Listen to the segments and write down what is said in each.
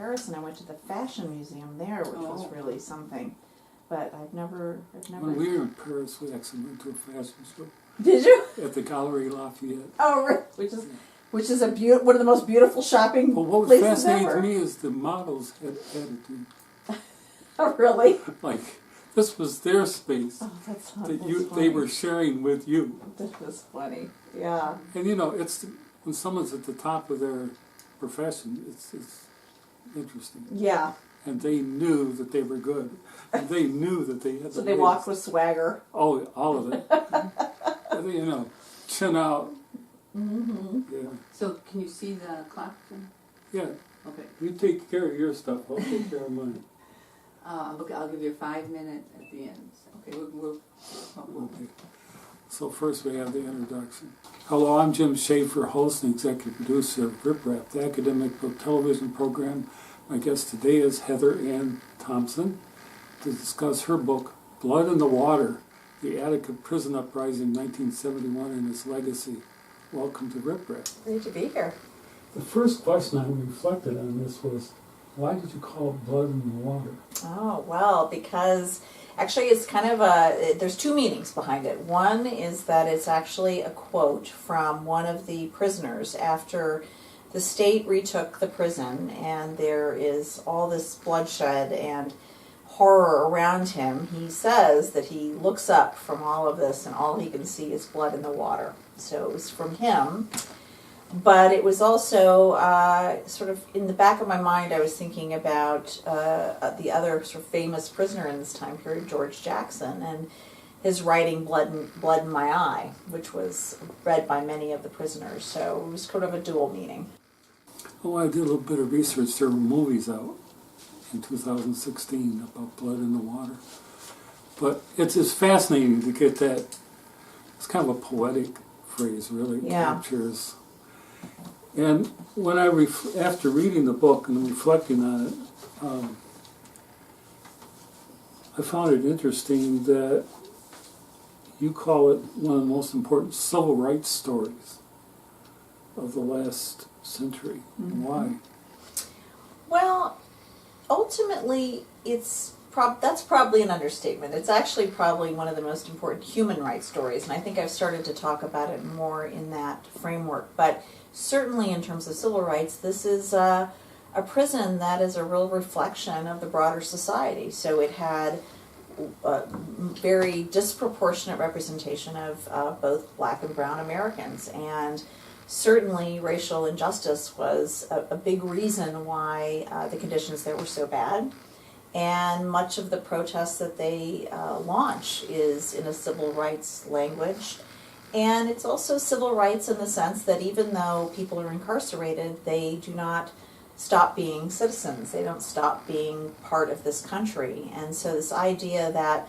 Paris and I went to the fashion museum there, which was really something. But I've never. When we were in Paris, we actually went to a fashion show. Did you? At the Galerie Lafayette. Oh, really? Which is one of the most beautiful shopping places ever. Well, what was fascinating to me is the models had attitude. Oh, really? Like, this was their space that's they were sharing with you. That was funny, yeah. And you know, it's when someone's at the top of their profession, it's interesting. Yeah. And they knew that they were good. And they knew that they had So they walked with swagger. Oh, all of it. You know, chin out. Mm-hmm. Yeah. So can you see the clock? Yeah. Okay. You take care of your stuff. I'll take care of mine. I'll give you 5 minutes at the end. Okay, we'll Okay. So first we have the introduction. Hello, I'm Jim Schaefer, host and executive producer of Riprap, the academic television program. My guest today is Heather Ann Thompson to discuss her book, Blood in the Water, the Attica Prison Uprising 1971 and its Legacy. Welcome to Riprap. Great to be here. The first question I reflected on this was, why did you call it Blood in the Water? Oh, well, because actually it's kind of there's two meanings behind it. One is that it's actually a quote from one of the prisoners after the state retook the prison, and there is all this bloodshed and horror around him. He says that he looks up from all of this and all he can see is blood in the water. So it was from him. But it was also sort of in the back of my mind, I was thinking about the other sort of famous prisoner in this time period, George Jackson, and his writing Blood in My Eye, which was read by many of the prisoners. So it was kind of a dual meaning. Oh, I did a little bit of research. There were movies out in 2016 about blood in the water. But it's just fascinating to get that. It's kind of a poetic phrase, really. It captures. And when after reading the book and reflecting on it, I found it interesting that you call it one of the most important civil rights stories of the last century. Mm-hmm. Why? Well, ultimately, that's probably an understatement. It's actually probably one of the most important human rights stories, and I think I've started to talk about it more in that framework. But certainly in terms of civil rights, this is a prison that is a real reflection of the broader society. So it had a very disproportionate representation of both black and brown Americans, and certainly racial injustice was a big reason why the conditions there were so bad. And much of the protests that they launch is in a civil rights language. And it's also civil rights in the sense that even though people are incarcerated, they do not stop being citizens. They don't stop being part of this country. And so this idea that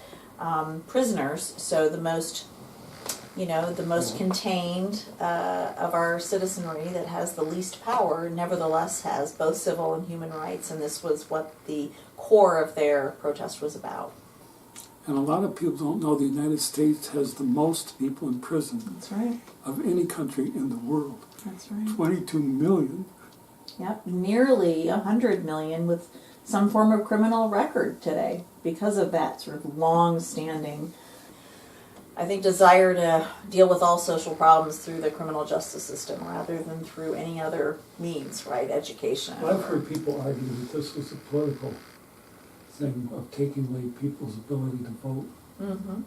prisoners, so the most contained of our citizenry that has the least power, nevertheless has both civil and human rights, and this was what the core of their protest was about. And a lot of people don't know the United States has the most people in prison. That's right. Of any country in the world. That's right. 22 million. Yep, nearly 100 million with some form of criminal record today because of that sort of long-standing, I think, desire to deal with all social problems through the criminal justice system rather than through any other means, right? Education. Well, I've heard people argue that this was a political thing of taking away people's ability to vote. Mm-hmm.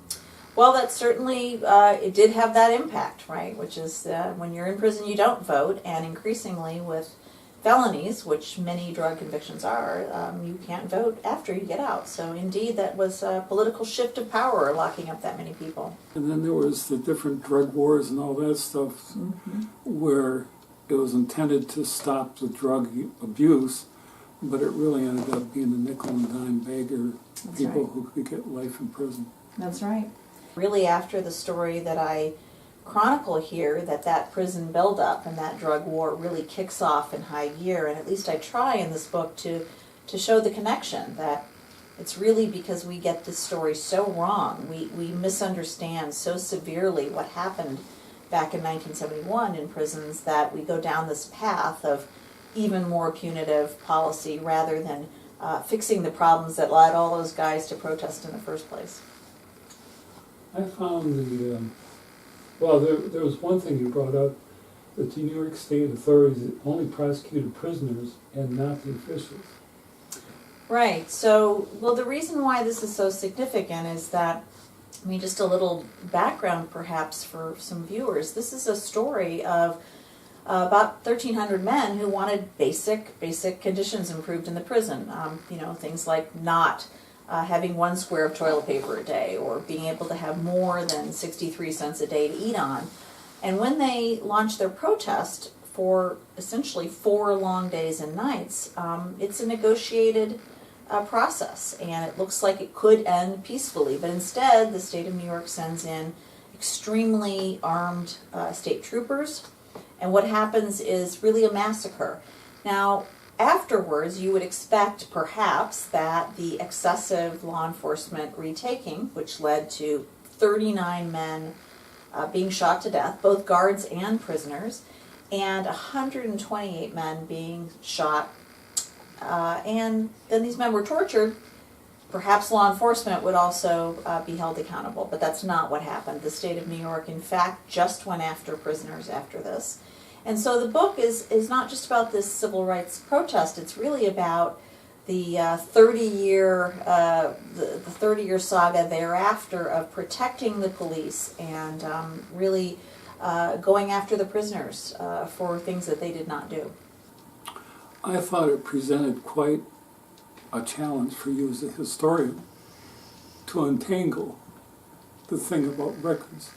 Well, that certainly, it did have that impact, right? Which is when you're in prison, you don't vote, and increasingly with felonies, which many drug convictions are, you can't vote after you get out. So indeed, that was a political shift of power, locking up that many people. And then there was the different drug wars and all that stuff, mm-hmm. where it was intended to stop the drug abuse, but it really ended up being a nickel and dime bagger, people who could get life in prison. That's right. Really, after the story that I chronicle here, that prison buildup and that drug war really kicks off in high gear, and at least I try in this book to show the connection, that it's really because we get this story so wrong. We misunderstand so severely what happened back in 1971 in prisons that we go down this path of even more punitive policy rather than fixing the problems that led all those guys to protest in the first place. I found there was one thing you brought up, that the New York State authorities only prosecuted prisoners and not the officials. Right. So, well, the reason why this is so significant is that, I mean, just a little background perhaps for some viewers. This is a story of about 1,300 men who wanted basic conditions improved in the prison. Things like not having 1 square of toilet paper a day, or being able to have more than 63 cents a day to eat on. And when they launched their protest for essentially 4 long days and nights, it's a negotiated process, and it looks like it could end peacefully. But instead, the state of New York sends in extremely armed state troopers, and what happens is really a massacre. Now, afterwards, you would expect perhaps that the excessive law enforcement retaking, which led to 39 men being shot to death, both guards and prisoners, and 128 men being shot, and then these men were tortured. Perhaps law enforcement would also be held accountable, but that's not what happened. The state of New York, in fact, just went after prisoners after this. And so the book is not just about this civil rights protest. It's really about the 30-year the 30-year saga thereafter of protecting the police and really going after the prisoners for things that they did not do. I thought it presented quite a challenge for you as a historian to untangle the thing about records.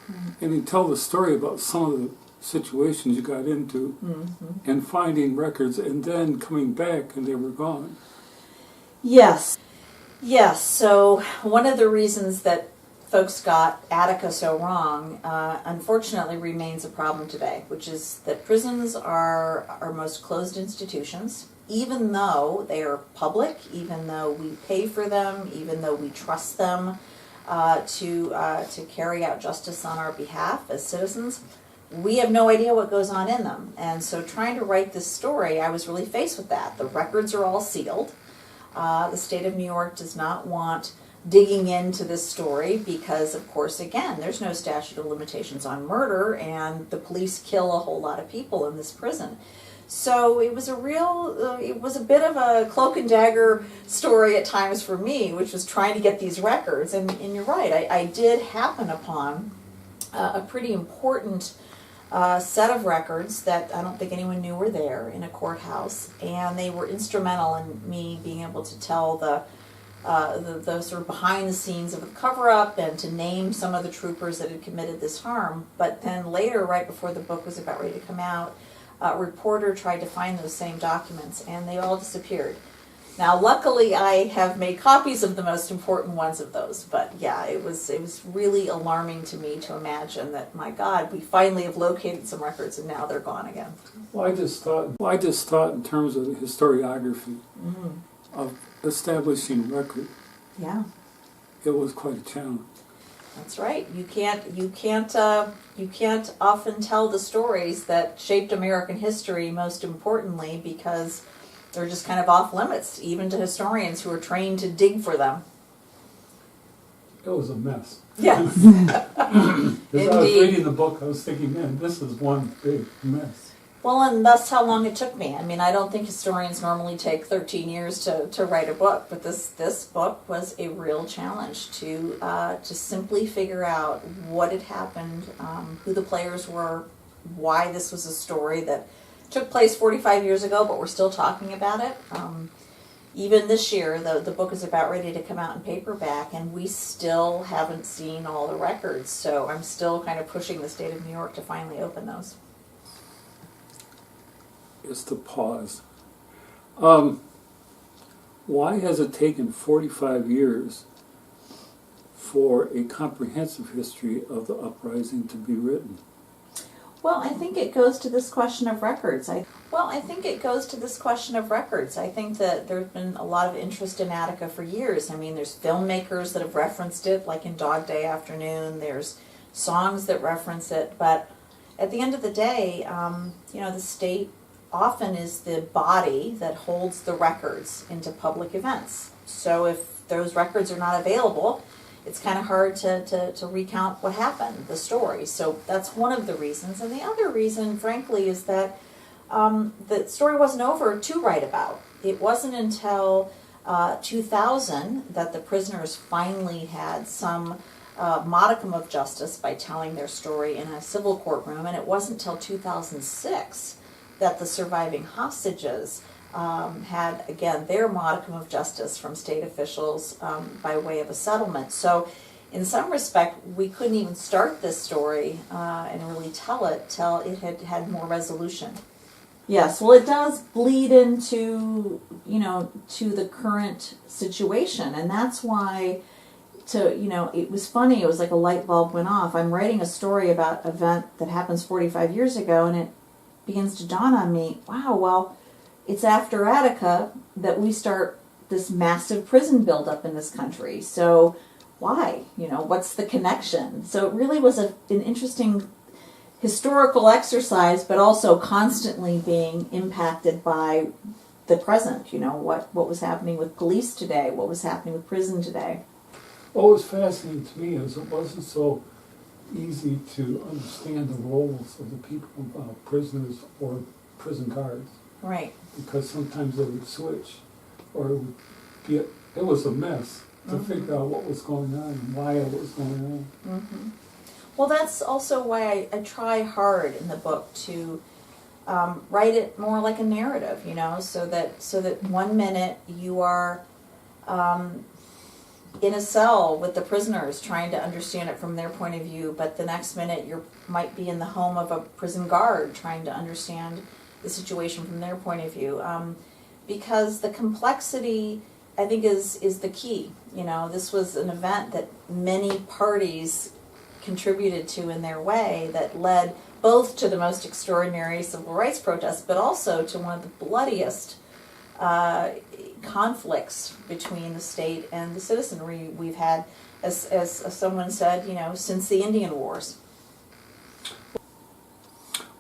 Mm-hmm. And you tell the story about some of the situations you got into, mm-hmm. and finding records and then coming back and they were gone. Yes. So one of the reasons that folks got Attica so wrong, unfortunately, remains a problem today, which is that prisons are our most closed institutions, even though they are public, even though we pay for them, even though we trust them to carry out justice on our behalf as citizens. We have no idea what goes on in them. And so trying to write this story, I was really faced with that. The records are all sealed. The state of New York does not want digging into this story because, of course, again, there's no statute of limitations on murder, and the police kill a whole lot of people in this prison. So it was a bit of a cloak and dagger story at times for me, which was trying to get these records. And you're right, I did happen upon a pretty important set of records that I don't think anyone knew were there in a courthouse, and they were instrumental in me being able to tell the sort of behind the scenes of the cover-up and to name some of the troopers that had committed this harm. But then later, right before the book was about ready to come out, a reporter tried to find those same documents, and they all disappeared. Now, luckily, I have made copies of the most important ones of those, but yeah, it was really alarming to me to imagine that, my God, we finally have located some records and now they're gone again. Well, I just thought in terms of historiography, mm-hmm. of establishing record. Yeah, it was quite a challenge. That's right. You can't often tell the stories that shaped American history, most importantly, because they're just kind of off limits, even to historians who are trained to dig for them. It was a mess. Yes. As I was reading the book, I was thinking, man, this is one big mess. Well, and that's how long it took me. I mean, I don't think historians normally take 13 years to write a book, but this book was a real challenge to simply figure out what had happened, who the players were, why this was a story that took place 45 years ago, but we're still talking about it. Even this year, the book is about ready to come out in paperback, and we still haven't seen all the records, so I'm still kind of pushing the state of New York to finally open those. Just to pause. Why has it taken 45 years for a comprehensive history of the uprising to be written? Well, I think it goes to this question of records. I think that there's been a lot of interest in Attica for years. I mean, there's filmmakers that have referenced it, like in Dog Day Afternoon. There's songs that reference it. But at the end of the day, the state often is the body that holds the records into public events. So if those records are not available, it's kind of hard to recount what happened, the story. So that's one of the reasons. And the other reason, frankly, is that the story wasn't over to write about. It wasn't until 2000 that the prisoners finally had some modicum of justice by telling their story in a civil courtroom, and it wasn't until 2006 that the surviving hostages had, again, their modicum of justice from state officials by way of a settlement. So in some respect, we couldn't even start this story and really tell it till it had had more resolution. Yes, well, it does bleed into, to the current situation, and that's why, it was funny, it was like a light bulb went off. I'm writing a story about an event that happens 45 years ago, and it begins to dawn on me, wow, well, it's after Attica that we start this massive prison buildup in this country. So why? What's the connection? So it really was an interesting historical exercise, but also constantly being impacted by the present. What was happening with police today, what was happening with prison today. What was fascinating to me is it wasn't so easy to understand the roles of the people, prisoners or prison guards. Right. Because sometimes they would switch, or it would be it was a mess to figure out what was going on and why it was going on. Mm-hmm. Well, that's also why I try hard in the book to write it more like a narrative, so that one minute you are in a cell with the prisoners trying to understand it from their point of view, but the next minute you might be in the home of a prison guard trying to understand the situation from their point of view. Because the complexity, I think, is the key. This was an event that many parties contributed to in their way that led both to the most extraordinary civil rights protests, but also to one of the bloodiest conflicts between the state and the citizenry we've had, as someone said, since the Indian Wars.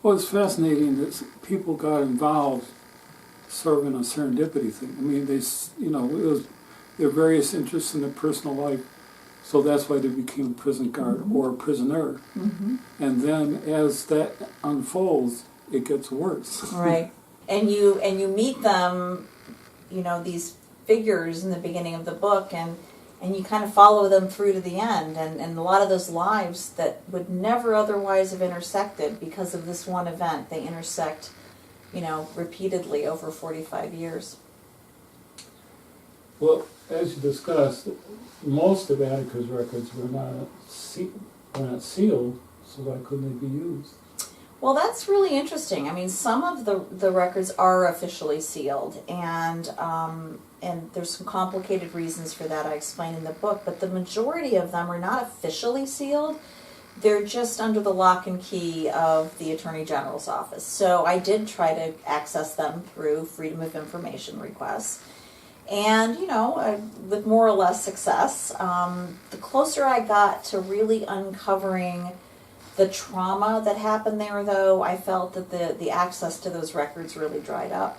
Well, it's fascinating that people got involved sort of in a serendipity thing. I mean, it was their various interests in their personal life, so that's why they became a prison guard or a prisoner. Mm-hmm. And then as that unfolds, it gets worse. Right. And you meet them, these figures in the beginning of the book, and you kind of follow them through to the end, and a lot of those lives that would never otherwise have intersected because of this one event, they intersect, repeatedly over 45 years. Well, as you discussed, most of Attica's records were not sealed, so why couldn't they be used? Well, that's really interesting. I mean, some of the records are officially sealed, and there's some complicated reasons for that I explain in the book, but the majority of them are not officially sealed. They're just under the lock and key of the Attorney General's office. So I did try to access them through Freedom of Information requests. And, with more or less success, the closer I got to really uncovering the trauma that happened there, though, I felt that the access to those records really dried up.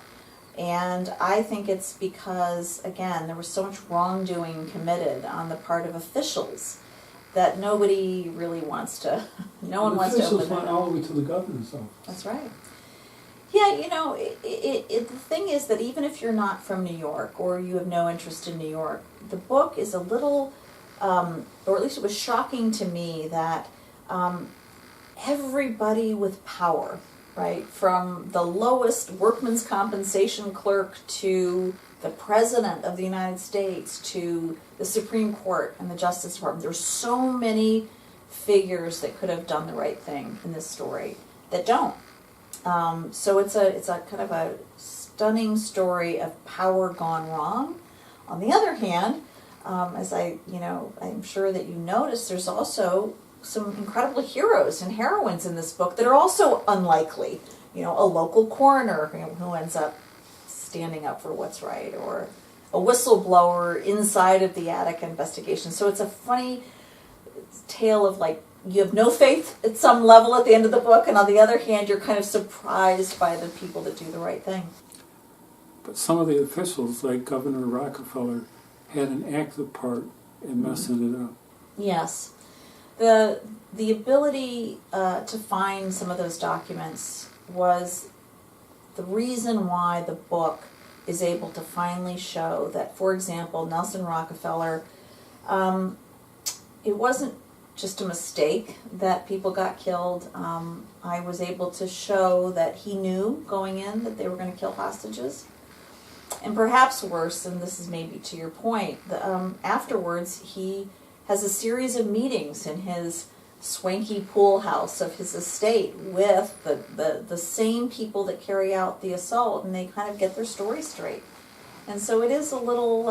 And I think it's because, again, there was so much wrongdoing committed on the part of officials that nobody really wants to, no one wants to open that. Officials went all the way to the governor's office. That's right. Yeah, the thing is that even if you're not from New York or you have no interest in New York, the book is a little, or at least it was shocking to me that everybody with power, right, from the lowest workman's compensation clerk to the President of the United States to the Supreme Court and the Justice Department, there's so many figures that could have done the right thing in this story that don't. So it's a kind of a stunning story of power gone wrong. On the other hand, as I'm sure that you noticed, there's also some incredible heroes and heroines in this book that are also unlikely. A local coroner who ends up standing up for what's right, or a whistleblower inside of the Attica investigation. So it's a funny tale of you have no faith at some level at the end of the book, and on the other hand, you're kind of surprised by the people that do the right thing. But some of the officials, like Governor Rockefeller, had an active part in messing it up. Yes. The ability to find some of those documents was the reason why the book is able to finally show that, for example, Nelson Rockefeller, it wasn't just a mistake that people got killed. I was able to show that he knew going in that they were going to kill hostages. And perhaps worse, and this is maybe to your point, afterwards he has a series of meetings in his swanky pool house of his estate with the same people that carry out the assault, and they kind of get their story straight. And so it is a little,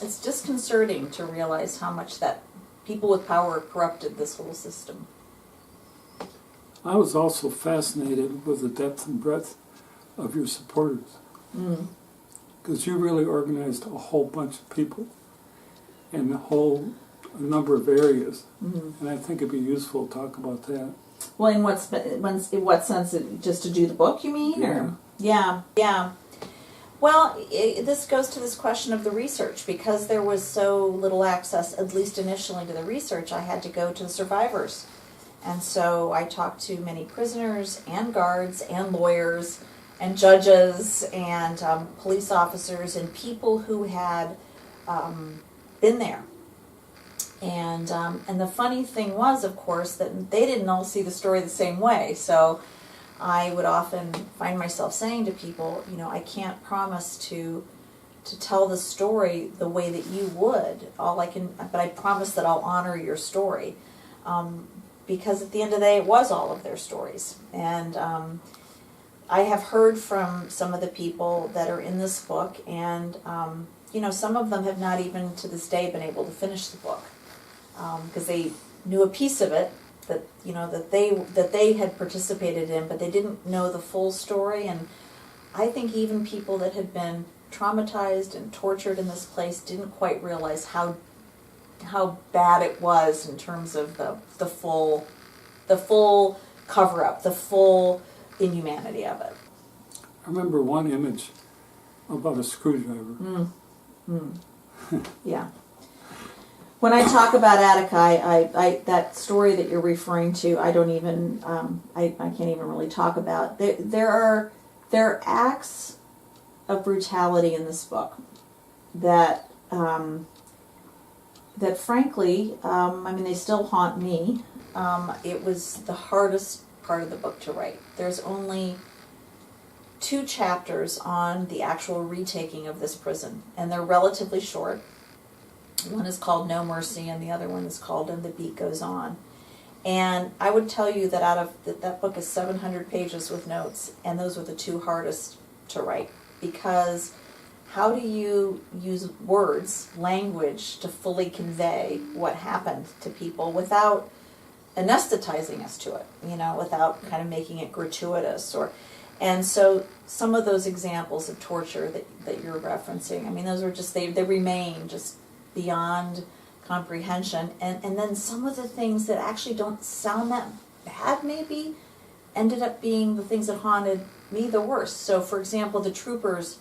it's disconcerting to realize how much that people with power corrupted this whole system. I was also fascinated with the depth and breadth of your supporters. Because you really organized a whole bunch of people in a number of areas. And I think it'd be useful to talk about that. Well, in what sense? Just to do the book, you mean? Yeah. Or? Yeah. Well, this goes to this question of the research. Because there was so little access, at least initially, to the research, I had to go to the survivors. And so I talked to many prisoners and guards and lawyers and judges and police officers and people who had been there. And the funny thing was, of course, that they didn't all see the story the same way. So I would often find myself saying to people, I can't promise to tell the story the way that you would. But I promise that I'll honor your story, because at the end of the day, it was all of their stories. And I have heard from some of the people that are in this book, and some of them have not even to this day been able to finish the book, because they knew a piece of it that they had participated in, but they didn't know the full story. And I think even people that had been traumatized and tortured in this place didn't quite realize how bad it was in terms of the full cover up, the full inhumanity of it. I remember one image about a screwdriver. Yeah. When I talk about Attica, I that story that you're referring to, I don't even, I can't even really talk about. There are acts of brutality in this book that frankly, they still haunt me. It was the hardest part of the book to write. There's only 2 chapters on the actual retaking of this prison, and they're relatively short. One is called No Mercy, and the other one is called And the Beat Goes On. And I would tell you that out of that book is 700 pages with notes, and those were the 2 hardest to write, because how do you use words, language, to fully convey what happened to people without anesthetizing us to it, without kind of making it gratuitous? And so some of those examples of torture that you're referencing, those were just, they remain just beyond comprehension. And then some of the things that actually don't sound that bad maybe ended up being the things that haunted me the worst. So for example, the troopers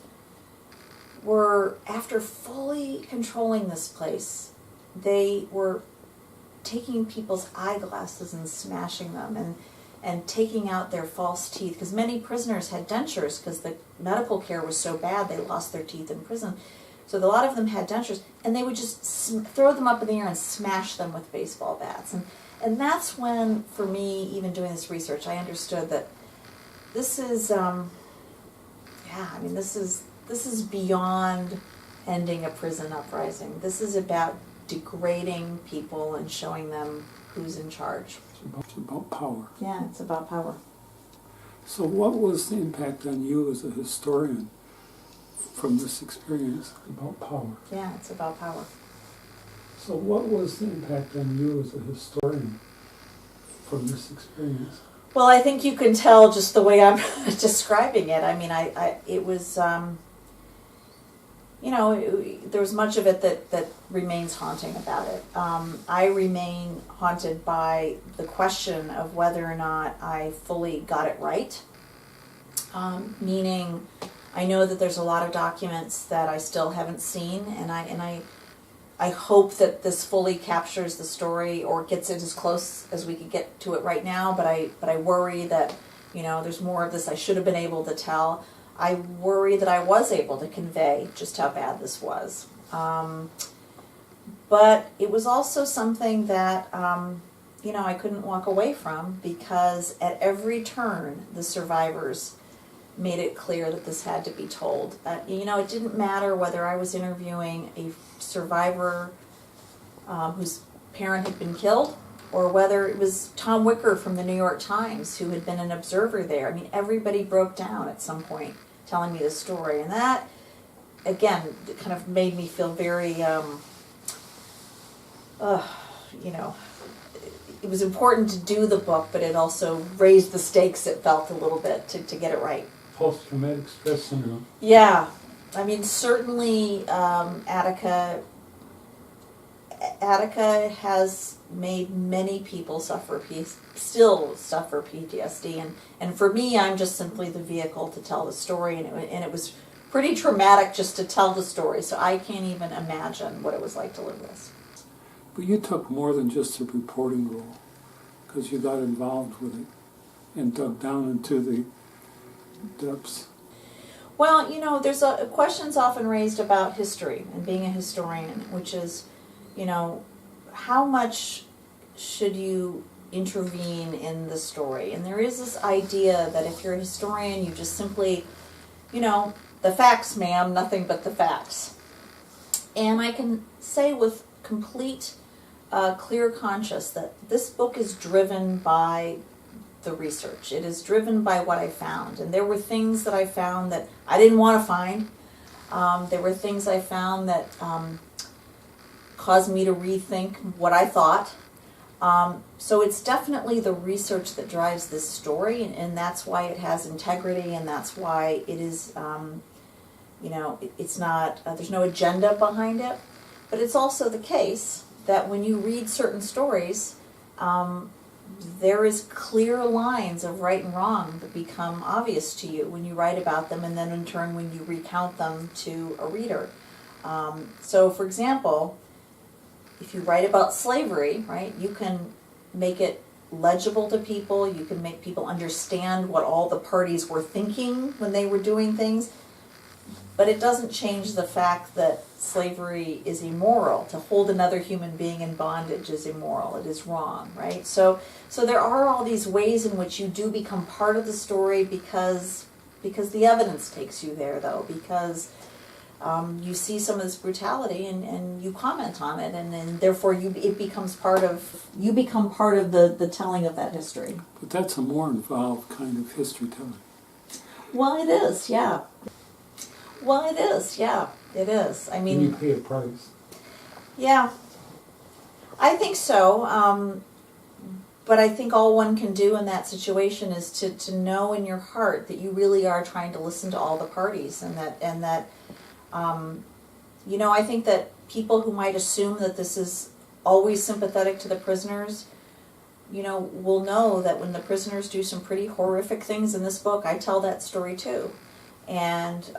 were, after fully controlling this place, they were taking people's eyeglasses and smashing them and taking out their false teeth, because many prisoners had dentures because the medical care was so bad they lost their teeth in prison. So a lot of them had dentures, and they would just throw them up in the air and smash them with baseball bats. And that's when, for me, even doing this research, I understood that this is, this is beyond ending a prison uprising. This is about degrading people and showing them who's in charge. It's about power. Yeah, it's about power. So what was the impact on you as a historian from this experience? About power. Yeah, it's about power. So what was the impact on you as a historian from this experience? Well, I think you can tell just the way I'm describing it. It was, there's much of it that remains haunting about it. I remain haunted by the question of whether or not I fully got it right. Meaning, I know that there's a lot of documents that I still haven't seen, and I hope that this fully captures the story or gets it as close as we could get to it right now. But I worry that there's more of this I should have been able to tell. I worry that I was able to convey just how bad this was. But it was also something that, I couldn't walk away from, because at every turn, the survivors made it clear that this had to be told. It didn't matter whether I was interviewing a survivor whose parent had been killed, or whether it was Tom Wicker from the New York Times who had been an observer there. Everybody broke down at some point telling me the story. And that, again, kind of made me feel very, it was important to do the book, but it also raised the stakes, it felt, a little bit to get it right. Post-traumatic stress syndrome. Yeah. Certainly Attica has made many people still suffer PTSD, and for me, I'm just simply the vehicle to tell the story, and it was pretty traumatic just to tell the story, so I can't even imagine what it was like to live this. But you took more than just a reporting role, because you got involved with it and dug down into the depths. Well, there's questions often raised about history and being a historian, which is, how much should you intervene in the story? And there is this idea that if you're a historian, you just simply, the facts, ma'am, nothing but the facts. And I can say with complete clear conscience that this book is driven by the research. It is driven by what I found. And there were things that I found that I didn't want to find. There were things I found that caused me to rethink what I thought. So it's definitely the research that drives this story, and that's why it has integrity, and that's why it is, it's not, there's no agenda behind it. But it's also the case that when you read certain stories, there is clear lines of right and wrong that become obvious to you when you write about them, and then in turn when you recount them to a reader. So, for example, if you write about slavery, right, you can make it legible to people, you can make people understand what all the parties were thinking when they were doing things, but it doesn't change the fact that slavery is immoral. To hold another human being in bondage is immoral. It is wrong, right? So there are all these ways in which you do become part of the story because the evidence takes you there, though, because you see some of this brutality and you comment on it, and therefore it becomes part of, you become part of the telling of that history. But that's a more involved kind of history telling. Well, it is, yeah. Well, it is, yeah. It is. And you pay a price. Yeah. I think so. But I think all one can do in that situation is to know in your heart that you really are trying to listen to all the parties, and that I think that people who might assume that this is always sympathetic to the prisoners, will know that when the prisoners do some pretty horrific things in this book, I tell that story too. And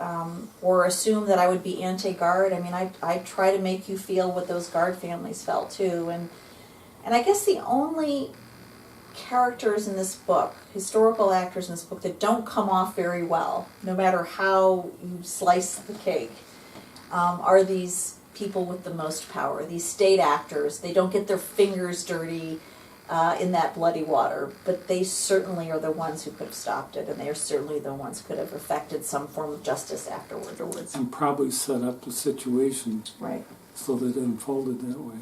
or assume that I would be anti-guard. I try to make you feel what those guard families felt too. And I guess the only characters in this book, historical actors in this book, that don't come off very well, no matter how you slice the cake, are these people with the most power, these state actors. They don't get their fingers dirty in that bloody water, but they certainly are the ones who could have stopped it, and they are certainly the ones who could have effected some form of justice afterwards. And probably set up the situation Right. so that it unfolded that way.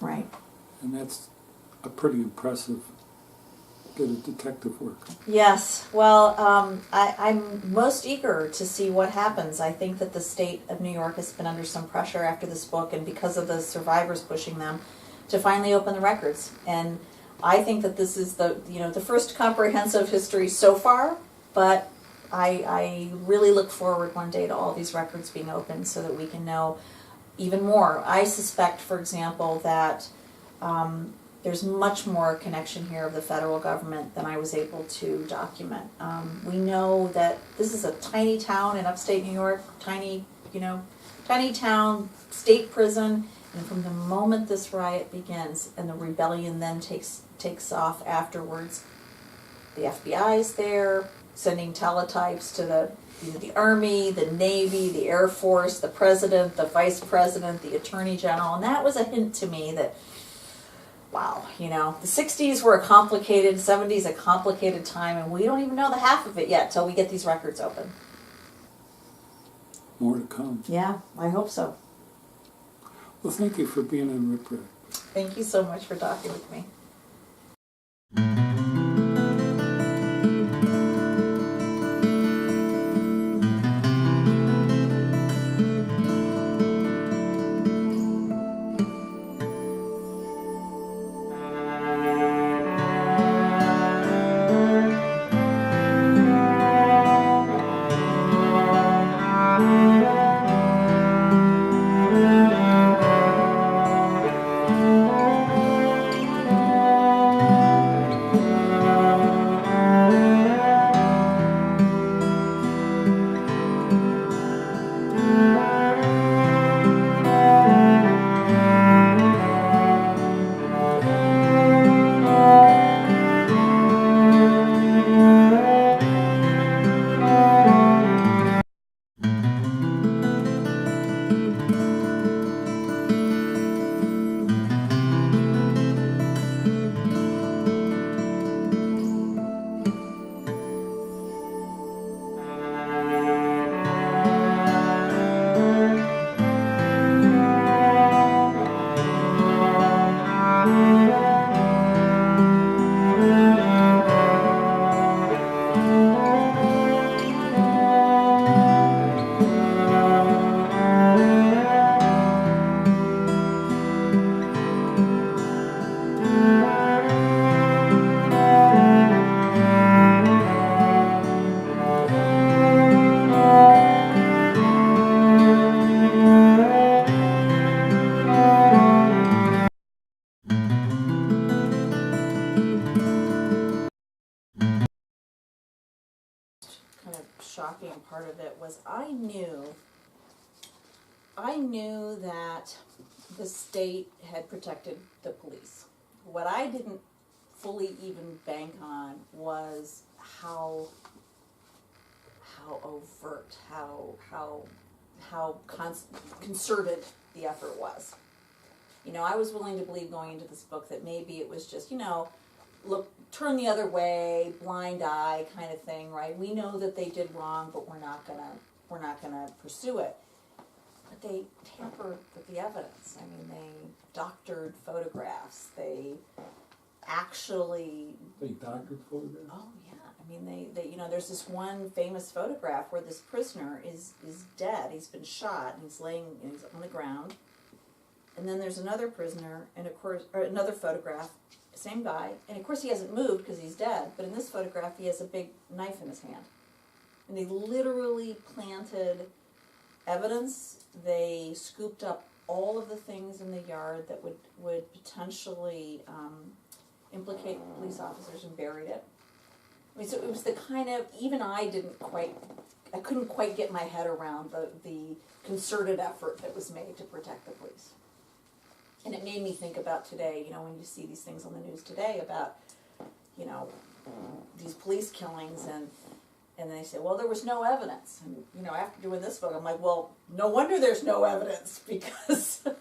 Right. And that's a pretty impressive bit of detective work. Yes. Well, I'm most eager to see what happens. I think that the state of New York has been under some pressure after this book, and because of the survivors pushing them, to finally open the records. And I think that this is the first comprehensive history so far, but I really look forward one day to all these records being open so that we can know even more. I suspect, for example, that there's much more connection here of the federal government than I was able to document. We know that this is a tiny town in upstate New York, tiny town, state prison, and from the moment this riot begins and the rebellion then takes off afterwards, the FBI is there, sending teletypes to the Army, the Navy, the Air Force, the President, the Vice President, the Attorney General, and that was a hint to me that, wow, the 60s were a complicated, 70s a complicated time, and we don't even know the half of it yet till we get these records open. More to come. Yeah, I hope so. Well, thank you for being on Riprap. Thank you so much for talking with me. Kind of shocking part of it was I knew that the state had protected the police. What I didn't fully even bank on was how overt, how concerted the effort was. I was willing to believe going into this book that maybe it was just, look, turn the other way, blind eye kind of thing, right? We know that they did wrong, but we're not gonna pursue it. But they tampered with the evidence. I mean, they doctored photographs. They doctored photographs? Oh yeah. I mean, they there's this one famous photograph where this prisoner is dead. He's been shot and he's on the ground. And then there's another prisoner, and of course, or another photograph, same guy, and of course he hasn't moved because he's dead, but in this photograph he has a big knife in his hand. And they literally planted evidence. They scooped up all of the things in the yard that would potentially implicate police officers and buried it. I mean, so it was the kind of, even I couldn't quite get my head around the concerted effort that was made to protect the police. And it made me think about today, when you see these things on the news today about, these police killings and they say, well, there was no evidence. And, after doing this book, I'm like, well, no wonder there's no evidence because, There's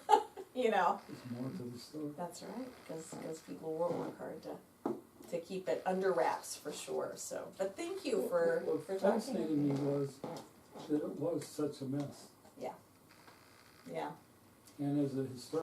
more to the story. That's right, because people will work hard to keep it under wraps for sure. So, but thank you for What talking. fascinated me was that it was such a mess. Yeah. And as a historian,